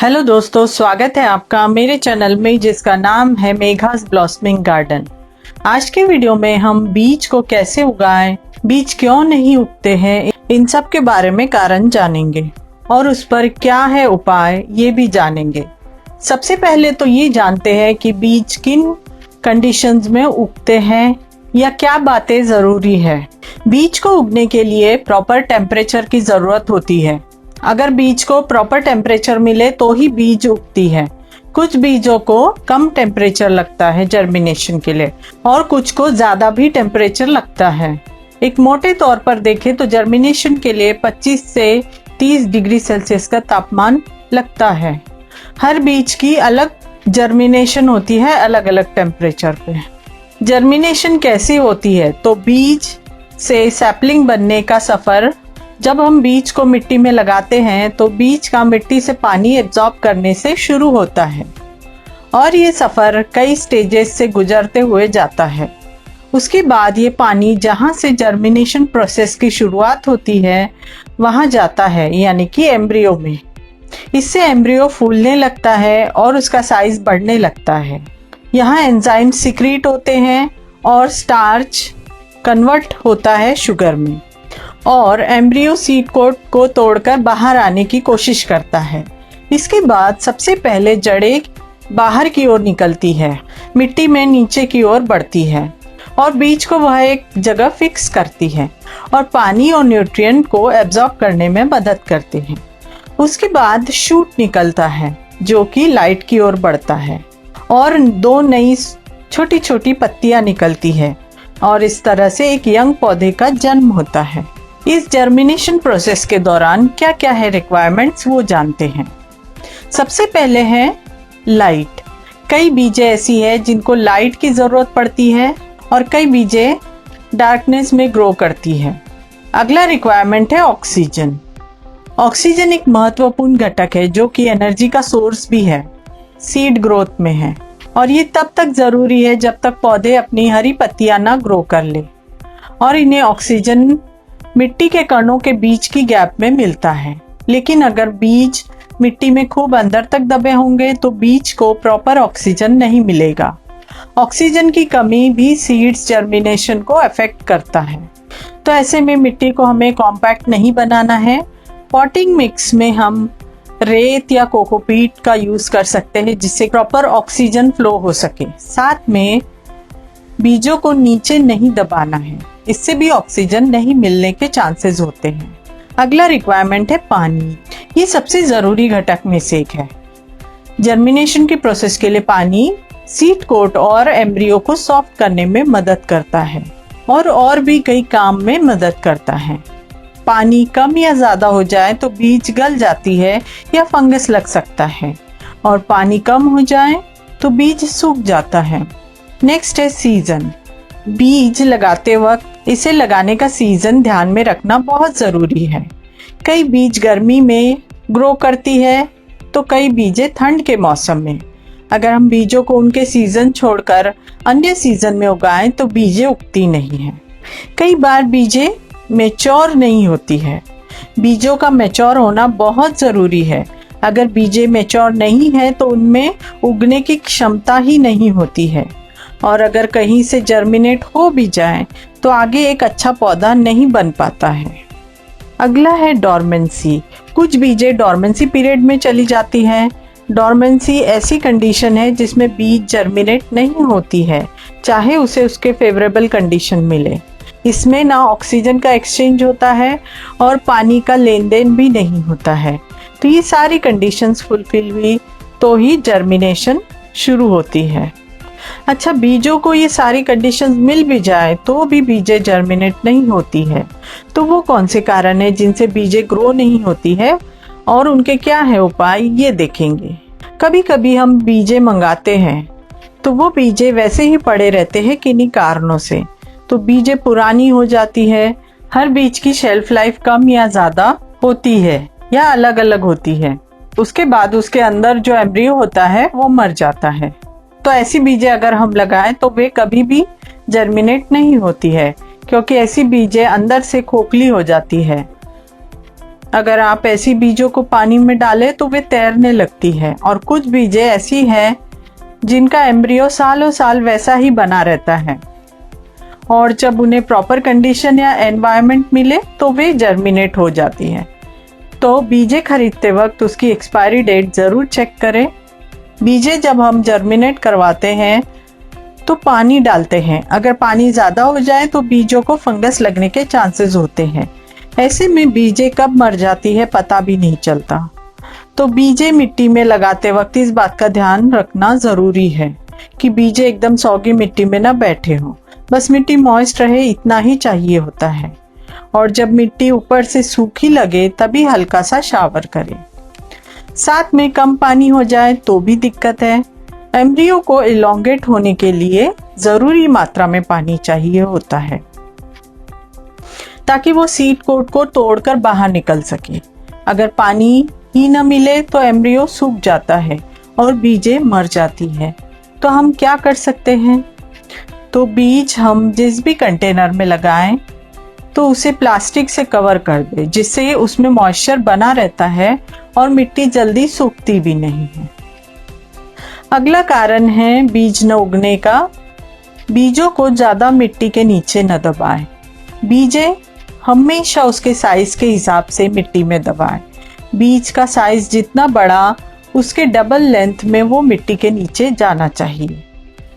Hello दोस्तों, स्वागत है आपका मेरे चैनल में जिसका नाम है मेघास ब्लॉसमिंग गार्डन। आज के वीडियो में हम बीज को कैसे उगाएं, बीज क्यों नहीं उगते हैं, इन सब के बारे में कारण जानेंगे और उस पर क्या है उपाय ये भी जानेंगे। सबसे पहले तो ये जानते हैं कि बीज किन कंडीशंस में उगते हैं या क्या बातें ज़रूरी है। बीज को उगने के लिए प्रॉपर टेम्परेचर की ज़रूरत होती है। अगर बीज को प्रॉपर टेम्परेचर मिले तो ही बीज उगती है। कुछ बीजों को कम टेम्परेचर लगता है जर्मिनेशन के लिए और कुछ को ज़्यादा भी टेम्परेचर लगता है। एक मोटे तौर पर देखें तो जर्मिनेशन के लिए 25 से 30 डिग्री सेल्सियस का तापमान लगता है। हर बीज की अलग जर्मिनेशन होती है, अलग अलग टेम्परेचर पे। जर्मिनेशन कैसी होती है तो बीज से सैपलिंग बनने का सफ़र, जब हम बीज को मिट्टी में लगाते हैं तो बीज का मिट्टी से पानी एब्जॉर्ब करने से शुरू होता है और ये सफ़र कई स्टेजेस से गुजरते हुए जाता है। उसके बाद ये पानी जहाँ से जर्मिनेशन प्रोसेस की शुरुआत होती है वहाँ जाता है, यानी कि एम्ब्रियो में। इससे एम्ब्रियो फूलने लगता है और उसका साइज बढ़ने लगता है। यहाँ एंजाइम सिक्रीट होते हैं और स्टार्च कन्वर्ट होता है शुगर में और एम्ब्रियो सीड कोट को तोड़कर बाहर आने की कोशिश करता है। इसके बाद सबसे पहले जड़ें बाहर की ओर निकलती है, मिट्टी में नीचे की ओर बढ़ती है और बीज को वह एक जगह फिक्स करती है और पानी और न्यूट्रिएंट को एब्जॉर्ब करने में मदद करते हैं। उसके बाद शूट निकलता है जो कि लाइट की ओर बढ़ता है और 2 नई छोटी छोटी पत्तियां निकलती है और इस तरह से एक यंग पौधे का जन्म होता है। इस जर्मिनेशन प्रोसेस के दौरान क्या क्या है रिक्वायरमेंट्स वो जानते हैं। सबसे पहले है लाइट। कई बीजें ऐसी है जिनको लाइट की ज़रूरत पड़ती है और कई बीजें डार्कनेस में ग्रो करती है। अगला रिक्वायरमेंट है ऑक्सीजन। ऑक्सीजन एक महत्वपूर्ण घटक है जो कि एनर्जी का सोर्स भी है, सीड ग्रोथ में है और ये तब तक ज़रूरी है जब तक पौधे अपनी हरी पत्तियां ना ग्रो कर ले और इन्हें ऑक्सीजन मिट्टी के कणों के बीच की गैप में मिलता है। लेकिन अगर बीज मिट्टी में खूब अंदर तक दबे होंगे तो बीज को प्रॉपर ऑक्सीजन नहीं मिलेगा। ऑक्सीजन की कमी भी सीड्स जर्मिनेशन को अफेक्ट करता है। तो ऐसे में मिट्टी को हमें कॉम्पैक्ट नहीं बनाना है। पॉटिंग मिक्स में हम रेत या कोकोपीट का यूज़ कर सकते हैं जिससे प्रॉपर ऑक्सीजन फ्लो हो सके। साथ में बीजों को नीचे नहीं दबाना है, इससे भी ऑक्सीजन नहीं मिलने के चांसेस होते हैं। अगला रिक्वायरमेंट है पानी। ये सबसे ज़रूरी घटक में से एक है। जर्मिनेशन की प्रोसेस के लिए पानी सीड कोट और एम्ब्रियो को सॉफ्ट करने में मदद करता है और भी कई काम में मदद करता है। पानी कम या ज़्यादा हो जाए तो बीज गल जाती है या फंगस लग सकता है और पानी कम हो जाए तो बीज सूख जाता है। नेक्स्ट है सीज़न। बीज लगाते वक्त इसे लगाने का सीज़न ध्यान में रखना बहुत ज़रूरी है। कई बीज गर्मी में ग्रो करती है तो कई बीजें ठंड के मौसम में। अगर हम बीजों को उनके सीज़न छोड़कर अन्य सीज़न में उगाएं तो बीजें उगती नहीं हैं। कई बार बीजें मैच्योर नहीं होती है। बीजों का मैच्योर होना बहुत ज़रूरी है। अगर बीजें मैच्योर नहीं है तो उनमें उगने की क्षमता ही नहीं होती है और अगर कहीं से जर्मिनेट हो भी जाए तो आगे एक अच्छा पौधा नहीं बन पाता है। अगला है डॉर्मेंसी। कुछ बीजें डॉर्मेंसी पीरियड में चली जाती हैं। डॉर्मेंसी ऐसी कंडीशन है जिसमें बीज जर्मिनेट नहीं होती है, चाहे उसे उसके फेवरेबल कंडीशन मिले। इसमें ना ऑक्सीजन का एक्सचेंज होता है और पानी का लेन देन भी नहीं होता है। तो ये सारी कंडीशंस फुलफिल हुई तो ही जर्मिनेशन शुरू होती है। अच्छा, बीजों को ये सारी कंडीशंस मिल भी जाए तो भी बीजें जर्मिनेट नहीं होती है। तो वो कौन से कारण है जिनसे बीजें ग्रो नहीं होती है और उनके क्या है उपाय, ये देखेंगे। कभी कभी हम बीजें मंगाते हैं तो वो बीजें वैसे ही पड़े रहते हैं किन्हीं कारणों से, तो बीजें पुरानी हो जाती है। हर बीज की शेल्फ लाइफ कम या ज़्यादा होती है या अलग अलग होती है। उसके बाद उसके अंदर जो एम्ब्रियो होता है वो मर जाता है। तो ऐसी बीजें अगर हम लगाएं तो वे कभी भी जर्मिनेट नहीं होती है क्योंकि ऐसी बीजें अंदर से खोखली हो जाती है। अगर आप ऐसी बीजों को पानी में डालें तो वे तैरने लगती है, और कुछ बीजें ऐसी हैं जिनका एम्ब्रियो सालों साल वैसा ही बना रहता है, और जब उन्हें प्रॉपर कंडीशन या एनवायरनमेंट मिले तो वे जर्मिनेट हो जाती हैं। तो बीजें खरीदते वक्त उसकी एक्सपायरी डेट ज़रूर चेक करें। बीजें जब हम जर्मिनेट करवाते हैं तो पानी डालते हैं। अगर पानी ज़्यादा हो जाए तो बीजों को फंगस लगने के चांसेस होते हैं। ऐसे में बीजें कब मर जाती है पता भी नहीं चलता। तो बीजें मिट्टी में लगाते वक्त इस बात का ध्यान रखना ज़रूरी है कि बीजें एकदम सौगी मिट्टी में ना बैठे हों, बस मिट्टी मॉइस्ट रहे इतना ही चाहिए होता है। और जब मिट्टी ऊपर से सूखी लगे तभी हल्का सा शावर करें। साथ में कम पानी हो जाए तो भी दिक्कत है। एम्ब्रियो को इलोंगेट होने के लिए ज़रूरी मात्रा में पानी चाहिए होता है ताकि वो सीड कोट को तोड़कर बाहर निकल सके। अगर पानी ही न मिले तो एम्ब्रियो सूख जाता है और बीजें मर जाती है। तो हम क्या कर सकते हैं? तो बीज हम जिस भी कंटेनर में लगाएं तो उसे प्लास्टिक से कवर कर दें, जिससे उसमें मॉइस्चर बना रहता है और मिट्टी जल्दी सूखती भी नहीं है। अगला कारण है बीज न उगने का। बीजों को ज़्यादा मिट्टी के नीचे न दबाएं। बीजें हमेशा उसके साइज के हिसाब से मिट्टी में दबाएं। बीज का साइज जितना बड़ा उसके डबल लेंथ में वो मिट्टी के नीचे जाना चाहिए।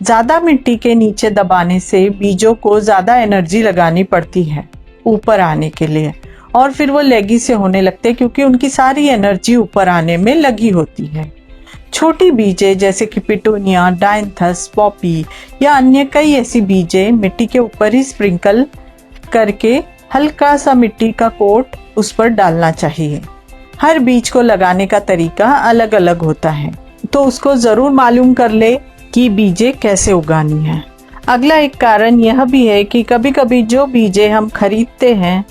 ज़्यादा मिट्टी के नीचे दबाने से बीजों को ज़्यादा एनर्जी लगानी पड़ती है ऊपर आने के लिए, और फिर वो लेगी से होने लगते हैं क्योंकि उनकी सारी एनर्जी ऊपर आने में लगी होती है। छोटी बीजें जैसे कि पिटूनिया, डायंथस, पॉपी या अन्य कई ऐसी बीजें मिट्टी के ऊपर ही स्प्रिंकल करके हल्का सा मिट्टी का कोट उस पर डालना चाहिए। हर बीज को लगाने का तरीका अलग अलग होता है, तो उसको ज़रूर मालूम कर ले कि बीजें कैसे उगानी है। अगला एक कारण यह भी है कि कभी कभी जो बीजें हम खरीदते हैं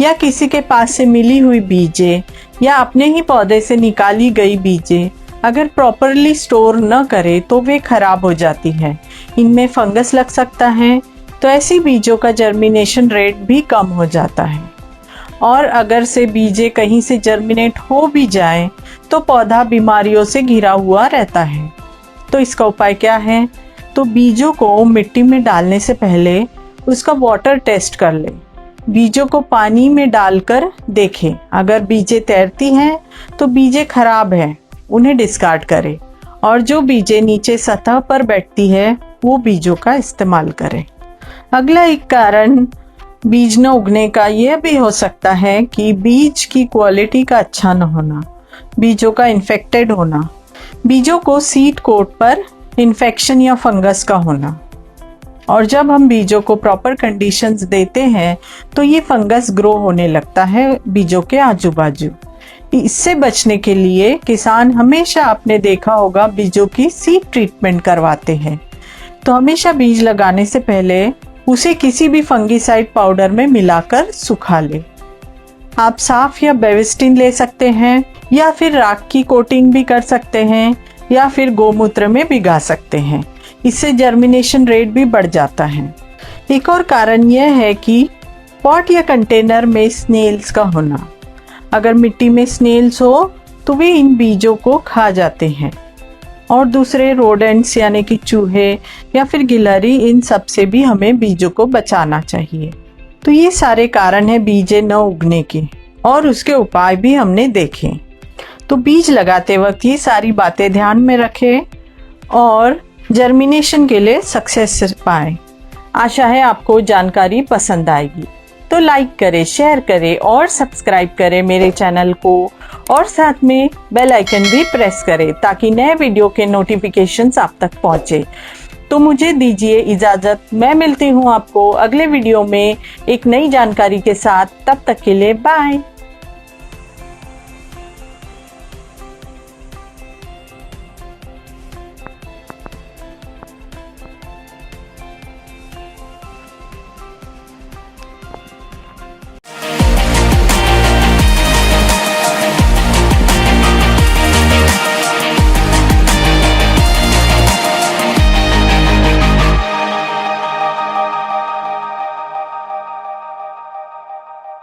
या किसी के पास से मिली हुई बीजें या अपने ही पौधे से निकाली गई बीजें अगर प्रॉपरली स्टोर न करें तो वे खराब हो जाती हैं। इनमें फंगस लग सकता है, तो ऐसी बीजों का जर्मिनेशन रेट भी कम हो जाता है। और अगर से बीजें कहीं से जर्मिनेट हो भी जाए तो पौधा बीमारियों से घिरा हुआ रहता है। तो इसका उपाय क्या है? तो बीजों को मिट्टी में डालने से पहले उसका वाटर टेस्ट कर ले। बीजों को पानी में डालकर देखें, अगर बीजें तैरती हैं तो बीजें खराब हैं, उन्हें डिस्कार्ड करें, और जो बीजें नीचे सतह पर बैठती है वो बीजों का इस्तेमाल करें। अगला एक कारण बीज न उगने का यह भी हो सकता है कि बीज की क्वालिटी का अच्छा न होना, बीजों का इन्फेक्टेड होना, बीजों को सीड कोट पर इन्फेक्शन या फंगस का होना। और जब हम बीजों को प्रॉपर कंडीशंस देते हैं तो ये फंगस ग्रो होने लगता है बीजों के आजू बाजू। इससे बचने के लिए किसान हमेशा आपने देखा होगा बीजों की सीड ट्रीटमेंट करवाते हैं। तो हमेशा बीज लगाने से पहले उसे किसी भी फंगीसाइड पाउडर में मिलाकर सुखा ले। आप साफ या बेविस्टिन ले सकते हैं, या फिर राख की कोटिंग भी कर सकते हैं, या फिर गोमूत्र में भिगा सकते हैं। इससे जर्मिनेशन रेट भी बढ़ जाता है। एक और कारण यह है कि पॉट या कंटेनर में स्नेल्स का होना। अगर मिट्टी में स्नेल्स हो तो वे इन बीजों को खा जाते हैं, और दूसरे रोडेंट्स यानी कि चूहे या फिर गिलहरी, इन सब से भी हमें बीजों को बचाना चाहिए। तो ये सारे कारण हैं बीजें न उगने के, और उसके उपाय भी हमने देखे। तो बीज लगाते वक्त ये सारी बातें ध्यान में रखें और जर्मिनेशन के लिए सक्सेस पाएं। आशा है आपको जानकारी पसंद आएगी। तो लाइक करें, शेयर करें और सब्सक्राइब करें मेरे चैनल को, और साथ में बेल आइकन भी प्रेस करें ताकि नए वीडियो के नोटिफिकेशंस आप तक पहुंचे। तो मुझे दीजिए इजाज़त, मैं मिलती हूं आपको अगले वीडियो में एक नई जानकारी के साथ। तब तक के लिए बाय।